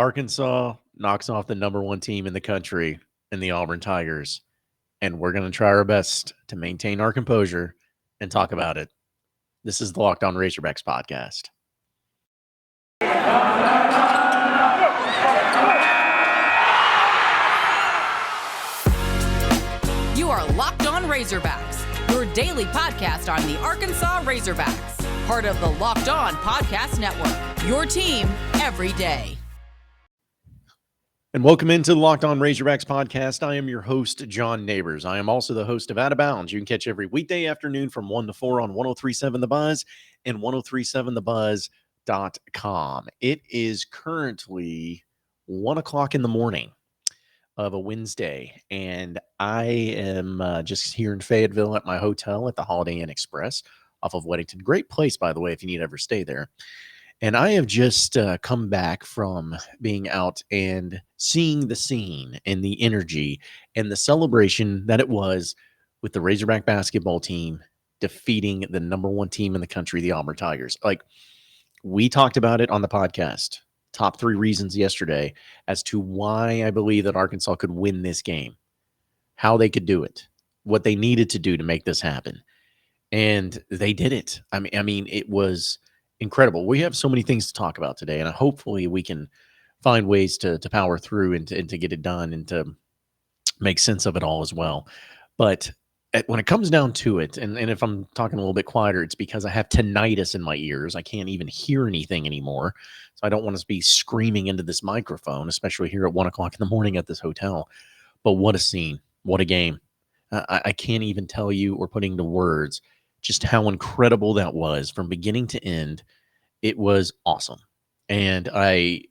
Arkansas knocks off the number one team in the country in the Auburn Tigers, and we're going to try our best to maintain our composure and talk about it. This is the Locked On Razorbacks podcast. You are Locked On Razorbacks, your daily podcast on the Arkansas Razorbacks, part of the Locked On Podcast Network, your team every day. And welcome into the Locked On Razorbacks podcast. I am your host, John Neighbors. I am also the host of Out of Bounds. You can catch every weekday afternoon from 1 to 4 on 103.7 The Buzz and 103.7thebuzz.com. It is currently 1 o'clock in the morning of a Wednesday, and I am just here in Fayetteville at my hotel at the Holiday Inn Express off of Weddington. Great place, by the way, if you need to ever stay there. And I have just come back from being out and seeing the scene and the energy and the celebration that it was with the Razorback basketball team defeating the number one team in the country, the Auburn Tigers. Like, we talked about it on the podcast, top 3 reasons yesterday as to why I believe that Arkansas could win this game, how they could do it, what they needed to do to make this happen. And they did it. I mean, it was incredible. We have so many things to talk about today, and hopefully we can find ways to power through and to get it done and to make sense of it all as well. But when it comes down to it, and if I'm talking a little bit quieter, it's because I have tinnitus in my ears. I can't even hear anything anymore. So I don't want to be screaming into this microphone, especially here at 1 o'clock in the morning at this hotel. But what a scene. What a game. I can't even tell you or put into words just how incredible that was from beginning to end. It was awesome. And I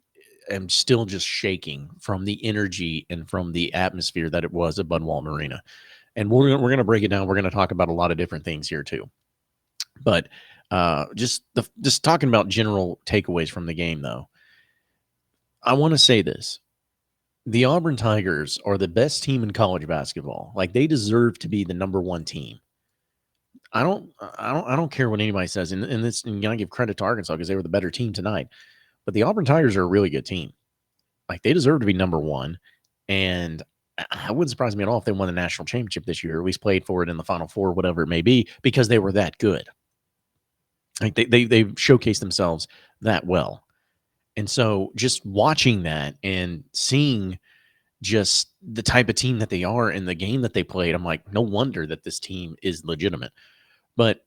am still just shaking from the energy and from the atmosphere that it was at Bud Walton Arena. And we're going to break it down. We're going to talk about a lot of different things here too. But just talking about general takeaways from the game, though, I want to say this. The Auburn Tigers are the best team in college basketball. Like, they deserve to be the number one team. I don't care what anybody says, and you gotta give credit to Arkansas because they were the better team tonight. But the Auburn Tigers are a really good team. Like, they deserve to be number one, and it wouldn't surprise me at all if they won the national championship this year, or at least played for it in the Final Four, whatever it may be, because they were that good. Like, they showcased themselves that well. And so just watching that and seeing just the type of team that they are in the game that they played, I'm like, no wonder that this team is legitimate. But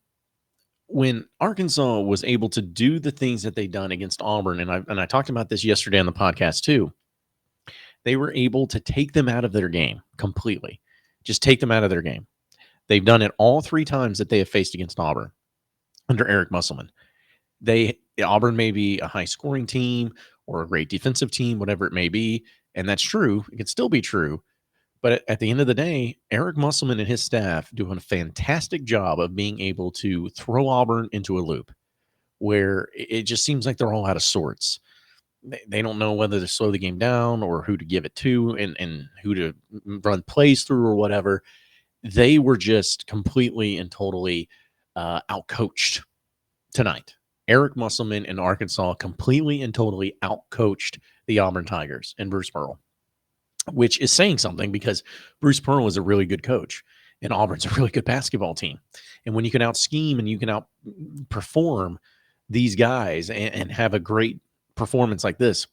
when Arkansas was able to do the things that they done against Auburn, and I talked about this yesterday on the podcast too, they were able to take them out of their game completely. Just take them out of their game. They've done it all 3 times that they have faced against Auburn under Eric Musselman. Auburn may be a high-scoring team or a great defensive team, whatever it may be, and that's true. It can still be true. But at the end of the day, Eric Musselman and his staff doing a fantastic job of being able to throw Auburn into a loop where it just seems like they're all out of sorts. They don't know whether to slow the game down or who to give it to and who to run plays through or whatever. They were just completely and totally outcoached tonight. Eric Musselman and Arkansas completely and totally outcoached the Auburn Tigers and Bruce Pearl, which is saying something because Bruce Pearl is a really good coach and Auburn's a really good basketball team. And when you can out-scheme and you can outperform these guys and have a great performance like this,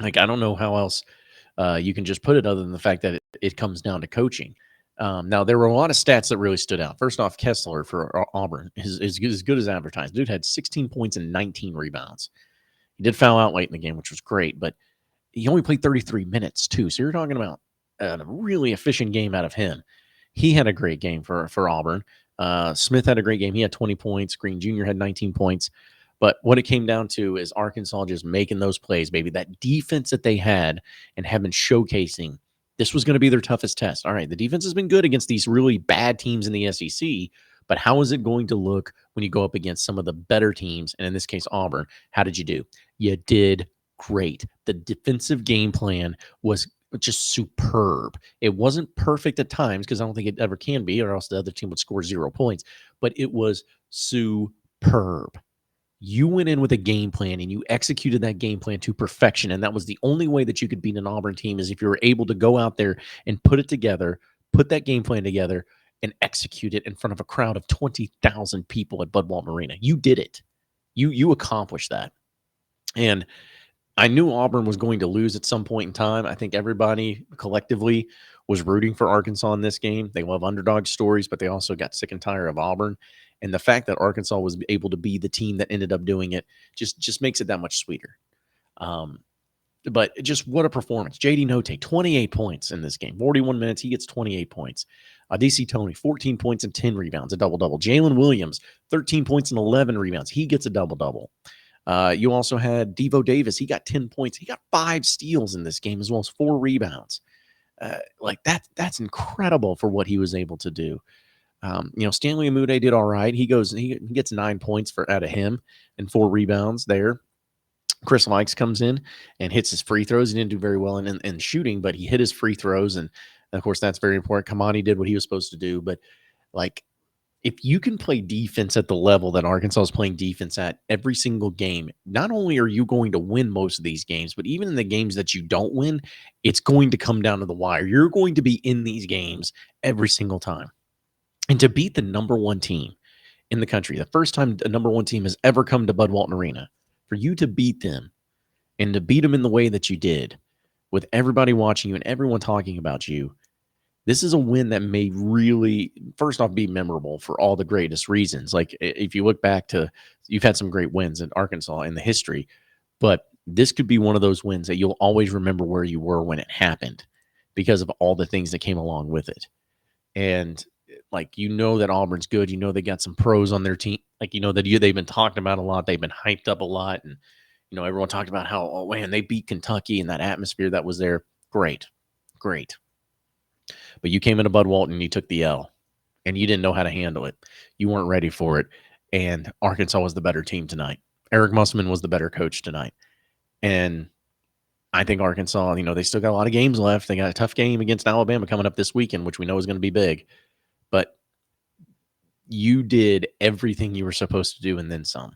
like, I don't know how else you can just put it other than the fact that it comes down to coaching. Now, there were a lot of stats that really stood out. First off, Kessler for Auburn is as good as advertised. Dude had 16 points and 19 rebounds. He did foul out late in the game, which was great, but he only played 33 minutes, too. So you're talking about a really efficient game out of him. He had a great game for Auburn. Smith had a great game. He had 20 points. Green Jr. had 19 points. But what it came down to is Arkansas just making those plays, baby. That defense that they had and have been showcasing, this was going to be their toughest test. All right, the defense has been good against these really bad teams in the SEC, but how is it going to look when you go up against some of the better teams, and in this case, Auburn? How did you do? You did great. The defensive game plan was just superb. It wasn't perfect at times because I don't think it ever can be, or else the other team would score 0 points, but it was superb. You went in with a game plan and you executed that game plan to perfection. And that was the only way that you could beat an Auburn team, is if you were able to go out there and put it together, put that game plan together, and execute it in front of a crowd of 20,000 people at Bud Walton Arena. You did it. You accomplished that. And I knew Auburn was going to lose at some point in time. I think everybody collectively was rooting for Arkansas in this game. They love underdog stories, but they also got sick and tired of Auburn. And the fact that Arkansas was able to be the team that ended up doing it just makes it that much sweeter. But just what a performance. JD Note, 28 points in this game. 41 minutes, he gets 28 points. DC Tony, 14 points and 10 rebounds, a double-double. Jalen Williams, 13 points and 11 rebounds. He gets a double-double. You also had Devo Davis. He got 10 points. He got 5 steals in this game, as well as 4 rebounds. That's incredible for what he was able to do. Stanley Amude did all right. He gets 9 points out of him and 4 rebounds there. Chris Likes comes in and hits his free throws. He didn't do very well in shooting, but he hit his free throws. And of course, that's very important. Kamani did what he was supposed to do. But if you can play defense at the level that Arkansas is playing defense at every single game, not only are you going to win most of these games, but even in the games that you don't win, it's going to come down to the wire. You're going to be in these games every single time. And to beat the number 1 team in the country, the first time a number 1 team has ever come to Bud Walton Arena, for you to beat them and to beat them in the way that you did, with everybody watching you and everyone talking about you, this is a win that may really, first off, be memorable for all the greatest reasons. Like, if you look back to, you've had some great wins in Arkansas in the history, but this could be one of those wins that you'll always remember where you were when it happened because of all the things that came along with it. And that Auburn's good. They got some pros on their team. They've been talked about a lot. They've been hyped up a lot. And, everyone talked about how, oh, man, they beat Kentucky and that atmosphere that was there. Great. But you came into Bud Walton and you took the L, and you didn't know how to handle it. You weren't ready for it. And Arkansas was the better team tonight. Eric Musselman was the better coach tonight. And I think Arkansas, they still got a lot of games left. They got a tough game against Alabama coming up this weekend, which we know is going to be big. But you did everything you were supposed to do and then some.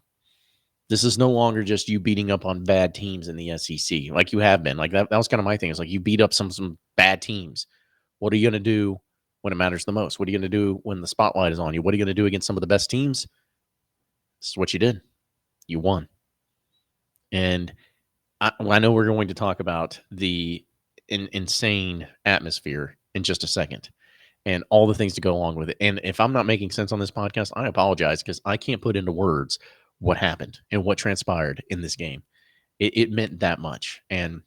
This is no longer just you beating up on bad teams in the SEC like you have been. Like that was kind of my thing. It's like you beat up some bad teams. What are you going to do when it matters the most? What are you going to do when the spotlight is on you? What are you going to do against some of the best teams? This is what you did. You won. And I know we're going to talk about the insane atmosphere in just a second and all the things to go along with it. And if I'm not making sense on this podcast, I apologize, because I can't put into words what happened and what transpired in this game. It meant that much. And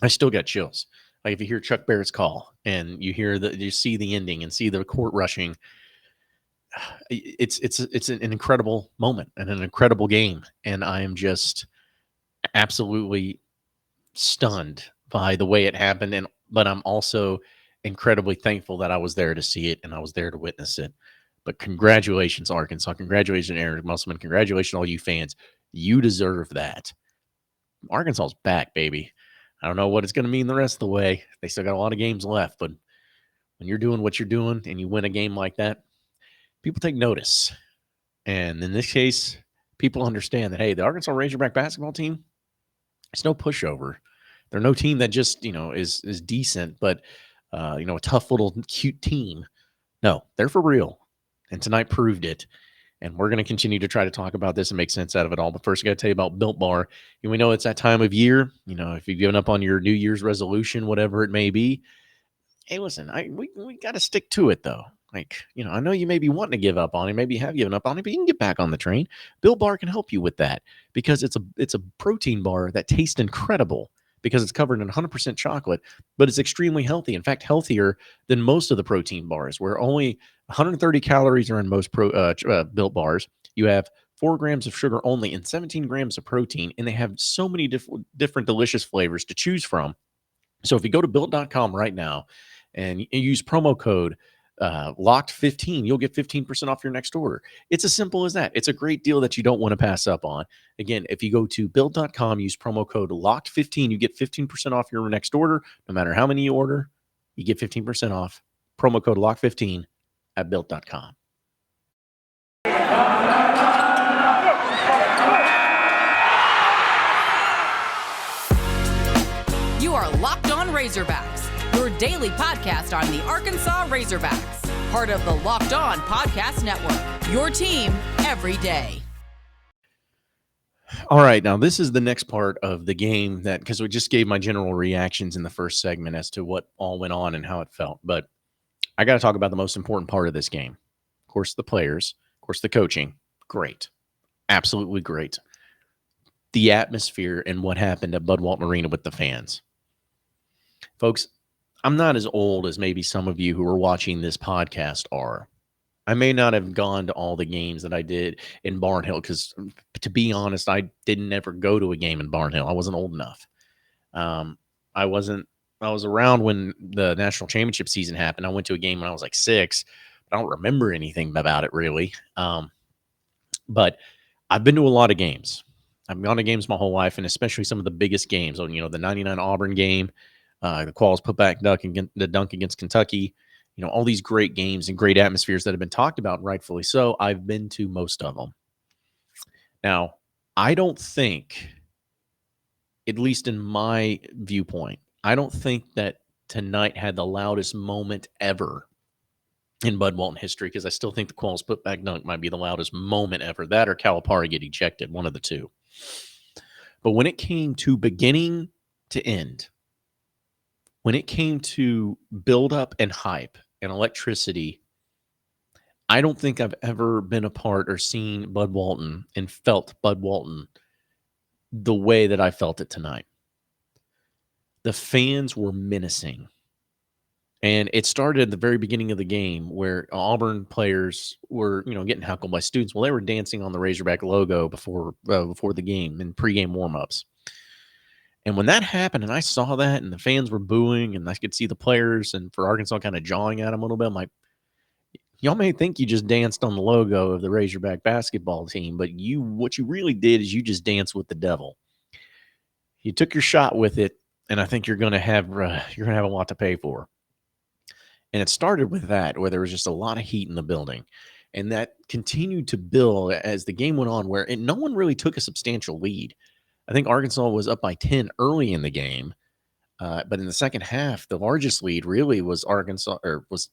I still got chills. Like if you hear Chuck Barrett's call and you see the ending and see the court rushing, it's an incredible moment and an incredible game. And I am just absolutely stunned by the way it happened. But I'm also incredibly thankful that I was there to see it and I was there to witness it. But congratulations, Arkansas. Congratulations, Eric Musselman. Congratulations, all you fans. You deserve that. Arkansas's back, baby. I don't know what it's going to mean the rest of the way. They still got a lot of games left, but when you're doing what you're doing and you win a game like that, people take notice. And in this case, people understand that, hey, the Arkansas Razorback basketball team, it's no pushover. They're no team that just, is decent, but, a tough little cute team. No, they're for real. And tonight proved it. And we're going to continue to try to talk about this and make sense out of it all. But first, I got to tell you about Built Bar. And we know it's that time of year. If you've given up on your New Year's resolution, whatever it may be, hey, listen, we got to stick to it, though. I know you may be wanting to give up on it, maybe you have given up on it, but you can get back on the train. Built Bar can help you with that because it's a protein bar that tastes incredible because it's covered in 100% chocolate, but it's extremely healthy. In fact, healthier than most of the protein bars, where only 130 calories are in most Built Bars. You have 4 grams of sugar only and 17 grams of protein, and they have so many different delicious flavors to choose from. So if you go to Built.com right now and you use promo code Locked15, you'll get 15% off your next order. It's as simple as that. It's a great deal that you don't want to pass up on. Again, if you go to Built.com, use promo code Locked15, you get 15% off your next order. No matter how many you order, you get 15% off. Promo code Locked15 at Built.com. Razorbacks, your daily podcast on the Arkansas Razorbacks, part of the Locked On Podcast Network, your team every day. All right, now this is the next part of the game that, because we just gave my general reactions in the first segment as to what all went on and how it felt, but I got to talk about the most important part of this game. Of course, the players, of course, the coaching. Great. Absolutely great. The atmosphere and what happened at Bud Walton Arena with the fans. Folks, I'm not as old as maybe some of you who are watching this podcast are. I may not have gone to all the games that I did in Barnhill because, to be honest, I didn't ever go to a game in Barnhill. I wasn't old enough. Um, I wasn't. I was around when the national championship season happened. I went to a game when I was like 6. But I don't remember anything about it really. But I've been to a lot of games. I've gone to games my whole life, and especially some of the biggest games. The 99 Auburn game, the Qualls putback dunk against Kentucky. All these great games and great atmospheres that have been talked about, rightfully so. I've been to most of them. Now, I don't think, at least in my viewpoint, I don't think that tonight had the loudest moment ever in Bud Walton history, because I still think the Qualls putback dunk might be the loudest moment ever. That or Calipari get ejected, one of the two. But when it came to beginning to end, when it came to build up and hype and electricity, I don't think I've ever been a part or seen Bud Walton and felt Bud Walton the way that I felt it tonight. The fans were menacing. And it started at the very beginning of the game where Auburn players were, getting heckled by students. Well, they were dancing on the Razorback logo before the game in pregame warmups. And when that happened, and I saw that, and the fans were booing, and I could see the players, and for Arkansas kind of jawing at them a little bit, I'm like, y'all may think you just danced on the logo of the Razorback basketball team, but what you really did is you just danced with the devil. You took your shot with it, and I think you're going to have a lot to pay for. And it started with that, where there was just a lot of heat in the building. And that continued to build as the game went on, where no one really took a substantial lead. I think Arkansas was up by 10 early in the game. But in the second half, the largest lead really was Auburn was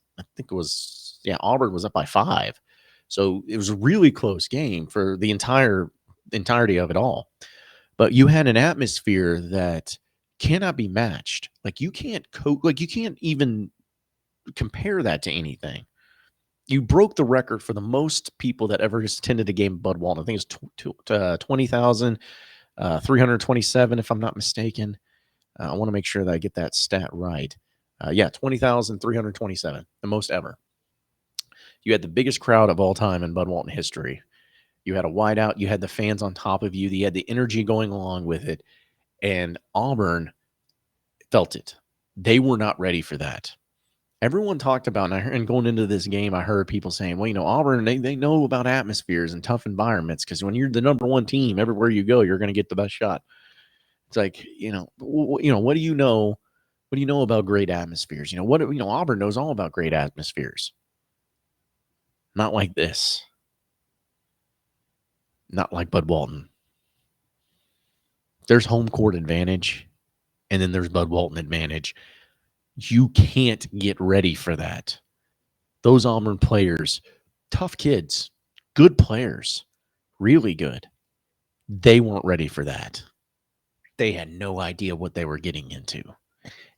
up by 5. So it was a really close game for the entirety of it all. But you had an atmosphere that cannot be matched. Like you can't even compare that to anything. You broke the record for the most people that ever just attended a game of Bud Walton. I think it's 20,327, if I'm not mistaken. I want to make sure that I get that stat right. 20,327, the most ever. You had the biggest crowd of all time in Bud Walton history. You had a wideout. You had the fans on top of you. You had the energy going along with it. And Auburn felt it. They were not ready for that. Everyone talked about, and going into this game, I heard people saying, well, Auburn, they know about atmospheres and tough environments, because when you're the number one team, everywhere you go, you're going to get the best shot. It's like, what do you know? What do you know about great atmospheres? Auburn knows all about great atmospheres. Not like this. Not like Bud Walton. There's home court advantage, and then there's Bud Walton advantage. You can't get ready for that. Those Auburn players, tough kids, good players, really good. They weren't ready for that. They had no idea what they were getting into.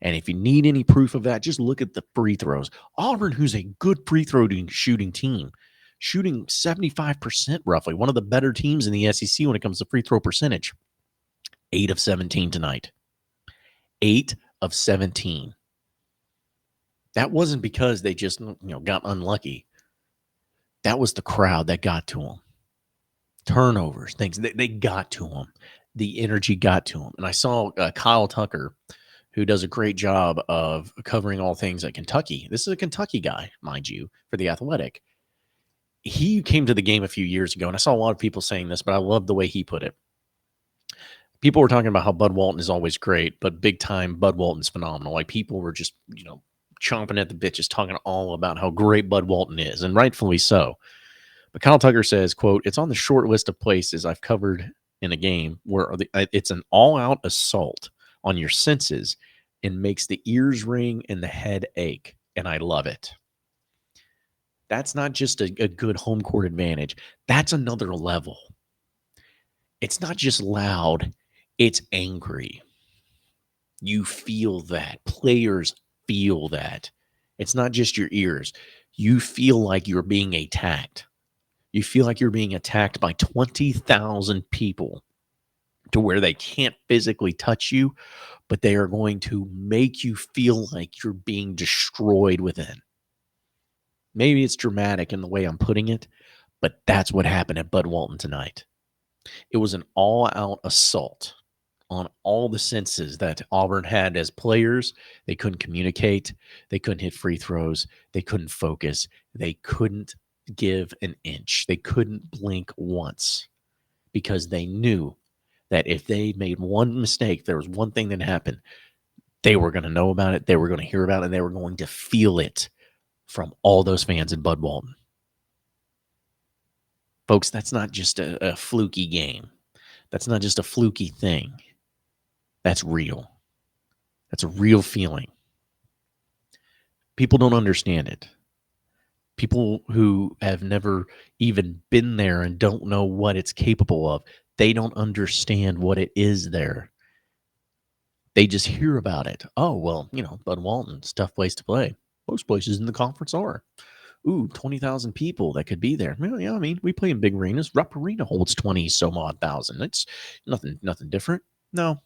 And if you need any proof of that, just look at the free throws. Auburn, who's a good free throw shooting team, shooting 75% roughly, one of the better teams in the SEC when it comes to free throw percentage. 8 of 17 tonight. 8 of 17. That wasn't because they just, got unlucky. That was the crowd that got to them. Turnovers, things, they got to them. The energy got to them. And I saw Kyle Tucker, who does a great job of covering all things at Kentucky. This is a Kentucky guy, mind you, for The Athletic. He came to the game a few years ago, and I saw a lot of people saying this, but I love the way he put it. People were talking about how Bud Walton is always great, but big time Bud Walton's phenomenal. Like people were just, chomping at the bit, just talking all about how great Bud Walton is, and rightfully so. But Kyle Tucker says, quote, "It's on the short list of places I've covered in a game where it's an all-out assault on your senses and makes the ears ring and the head ache, and I love it. That's not just a good home court advantage. That's another level. It's not just loud, it's angry. You feel that. Players feel that. It's not just your ears. You feel like you're being attacked. You feel like you're being attacked by 20,000 people to where they can't physically touch you, but they are going to make you feel like you're being destroyed within. Maybe it's dramatic in the way I'm putting it, but that's what happened at Bud Walton tonight. It was an all-out assault on all the senses that Auburn had as players. They couldn't communicate. They couldn't hit free throws. They couldn't focus. They couldn't give an inch. They couldn't blink once because they knew that if they made one mistake, there was one thing that happened. They were going to know about it. They were going to hear about it. And they were going to feel it from all those fans in Bud Walton. Folks, that's not just a fluky game. That's not just a fluky thing. That's real. That's a real feeling. People don't understand it. People who have never even been there and don't know what it's capable of, they don't understand what it is there. They just hear about it. Oh, well, Bud Walton's a tough place to play. Most places in the conference are. Ooh, 20,000 people that could be there. Well, yeah, I mean, we play in big arenas. Rupp Arena holds 20 some odd thousand. It's nothing different. No,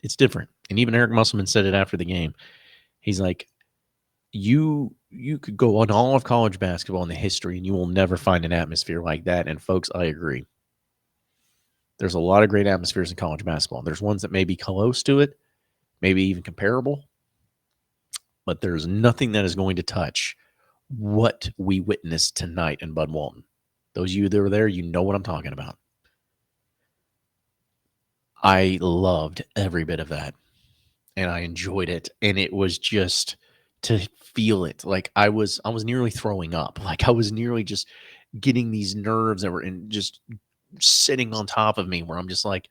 it's different. And even Eric Musselman said it after the game. He's like, you could go on all of college basketball in the history and you will never find an atmosphere like that. And folks, I agree. There's a lot of great atmospheres in college basketball. There's ones that may be close to it, maybe even comparable, but there's nothing that is going to touch what we witnessed tonight in Bud Walton. Those of you that were there, you know what I'm talking about. I loved every bit of that, and I enjoyed it, and it was just to feel it. Like I was nearly throwing up. Like I was nearly just getting these nerves that were just sitting on top of me, where I'm just like,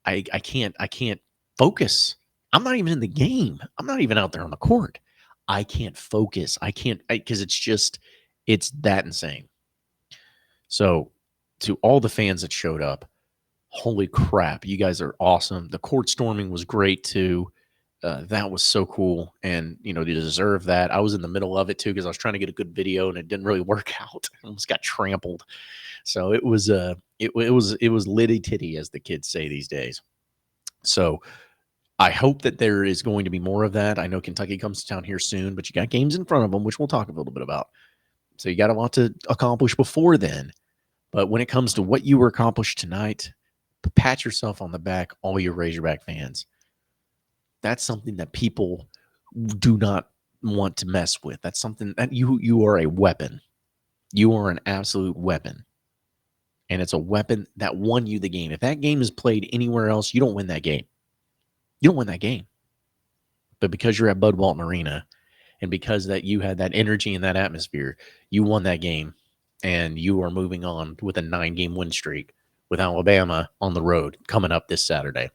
I can't focus. I'm not even in the game. I'm not even out there on the court. I can't focus. I can't, because it's that insane. So to all the fans that showed up, holy crap, you guys are awesome. The court storming was great too. That was so cool. And, to deserve that. I was in the middle of it too, because I was trying to get a good video and it didn't really work out. I almost got trampled. So it was, it was litty titty, as the kids say these days. So I hope that there is going to be more of that. I know Kentucky comes to town here soon, but you got games in front of them, which we'll talk a little bit about. So you got a lot to accomplish before then. But when it comes to what you accomplished tonight, pat yourself on the back, all your Razorback fans. That's something that people do not want to mess with. That's something that you are a weapon. You are an absolute weapon. And it's a weapon that won you the game. If that game is played anywhere else, you don't win that game. You don't win that game. But because you're at Bud Walton Arena and because that you had that energy and that atmosphere, you won that game, and you are moving on with a 9-game win streak with Alabama on the road coming up this Saturday.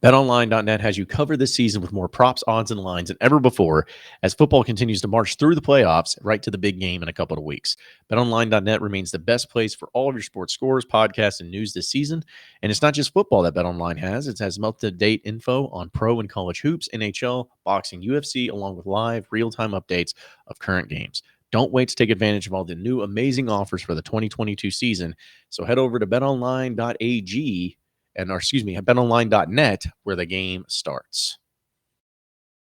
BetOnline.net has you covered this season with more props, odds, and lines than ever before as football continues to march through the playoffs right to the big game in a couple of weeks. BetOnline.net remains the best place for all of your sports scores, podcasts, and news this season. And it's not just football that BetOnline has. It has up-to-date info on pro and college hoops, NHL, boxing, UFC, along with live, real-time updates of current games. Don't wait to take advantage of all the new amazing offers for the 2022 season. So head over to betonline.ag betonline.net, where the game starts.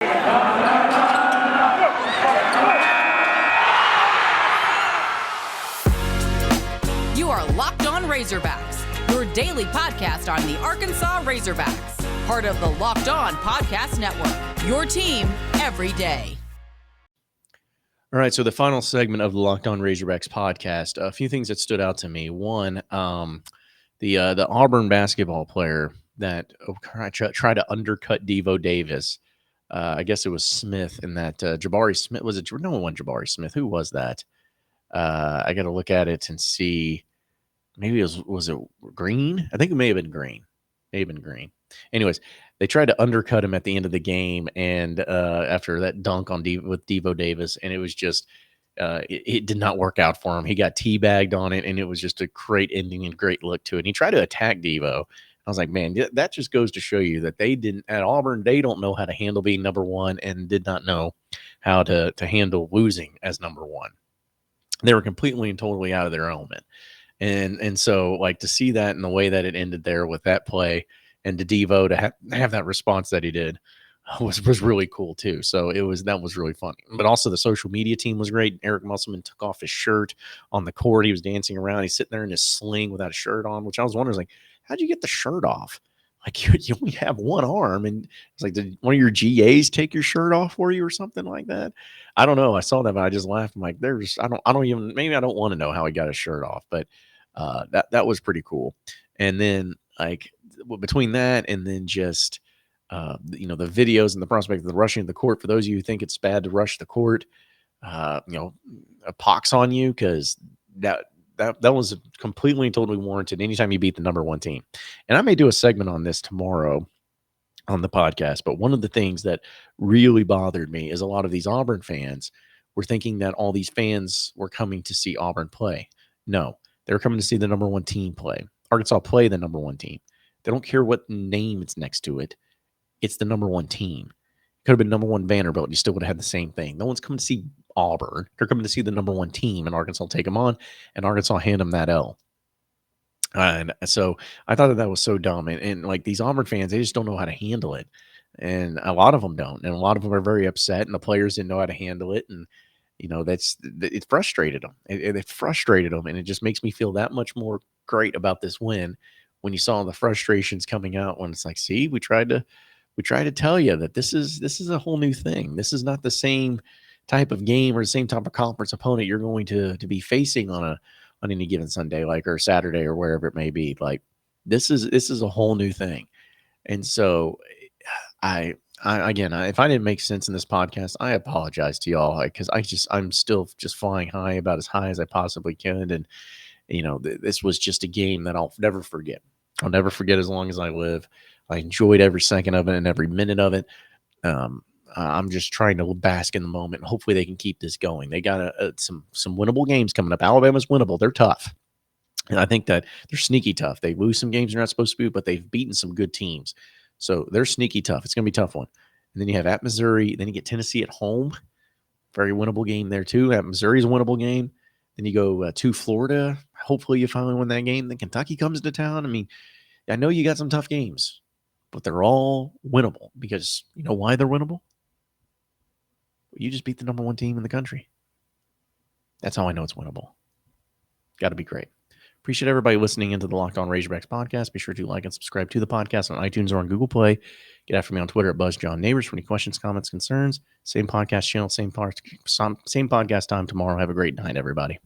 You are Locked On Razorbacks, your daily podcast on the Arkansas Razorbacks, part of the Locked On Podcast Network, your team every day. All right, so the final segment of the Locked On Razorbacks podcast, a few things that stood out to me. One, the Auburn basketball player that tried to undercut Devo Davis. I guess it was Smith, and that Jabari Smith was it? No one, Jabari Smith. Who was that? I got to look at it and see. Maybe it was it Green? I think it may have been Green. Aben Green. Anyways, they tried to undercut him at the end of the game, and after that dunk on with Devo Davis, and it was just it did not work out for him. He got teabagged on it, and it was just a great ending and great look to it. And he tried to attack Devo. I was like, man, that just goes to show you that they didn't at Auburn. They don't know how to handle being number one, and did not know how to handle losing as number one. They were completely and totally out of their element. And so like to see that in the way that it ended there with that play, and to Devo to have that response that he did was really cool too. So that was really funny. But also the social media team was great. Eric Musselman took off his shirt on the court. He was dancing around. He's sitting there in his sling without a shirt on, which I was wondering, like, how'd you get the shirt off? Like you only have one arm, and it's like, did one of your GAs take your shirt off for you or something like that? I don't know. I saw that, but I just laughed. I'm like, I don't even, maybe I don't want to know how he got his shirt off, but that was pretty cool. And then like between that and then just the videos and the prospect of the rushing of the court. For those of you who think it's bad to rush the court, a pox on you, because that was completely and totally warranted anytime you beat the number one team. And I may do a segment on this tomorrow on the podcast, but one of the things that really bothered me is a lot of these Auburn fans were thinking that all these fans were coming to see Auburn play. No, they were coming to see the number one team play. Arkansas play the number one team. They don't care what name it's next to it. It's the number one team. Could have been number one Vanderbilt, and you still would have had the same thing. No one's coming to see Auburn. They're coming to see the number one team, and Arkansas take them on, and Arkansas hand them that L. And so I thought that was so dumb. And like these Auburn fans, they just don't know how to handle it. And a lot of them don't. And a lot of them are very upset, and the players didn't know how to handle it. And, it frustrated them. It frustrated them. And it just makes me feel that much more great about this win when you saw the frustrations coming out, when it's like, see, we tried to tell you that this is a whole new thing. This is not the same type of game or the same type of conference opponent you're going to be facing on any given Sunday, like, or Saturday, or wherever it may be. Like, this is a whole new thing. And so I again, if I didn't make sense in this podcast, I apologize to y'all, because I'm still just flying high, about as high as I possibly can. And this was just a game that I'll never forget. I'll never forget as long as I live. I enjoyed every second of it and every minute of it. I'm just trying to bask in the moment, and hopefully they can keep this going. They got some winnable games coming up. Alabama's winnable. They're tough. And I think that they're sneaky tough. They lose some games they're not supposed to be, but they've beaten some good teams. So they're sneaky tough. It's going to be a tough one. And then you have at Missouri. Then you get Tennessee at home. Very winnable game there, too. At Missouri's a winnable game. Then you go to Florida. Hopefully you finally win that game. Then Kentucky comes to town. I mean, I know you got some tough games, but they're all winnable, because you know why they're winnable? You just beat the number one team in the country. That's how I know it's winnable. Got to be great. Appreciate everybody listening into the Locked On Razorbacks podcast. Be sure to like and subscribe to the podcast on iTunes or on Google Play. Get after me on Twitter at BuzzJohnNeighbors for any questions, comments, concerns. Same podcast channel, same podcast time tomorrow. Have a great night, everybody.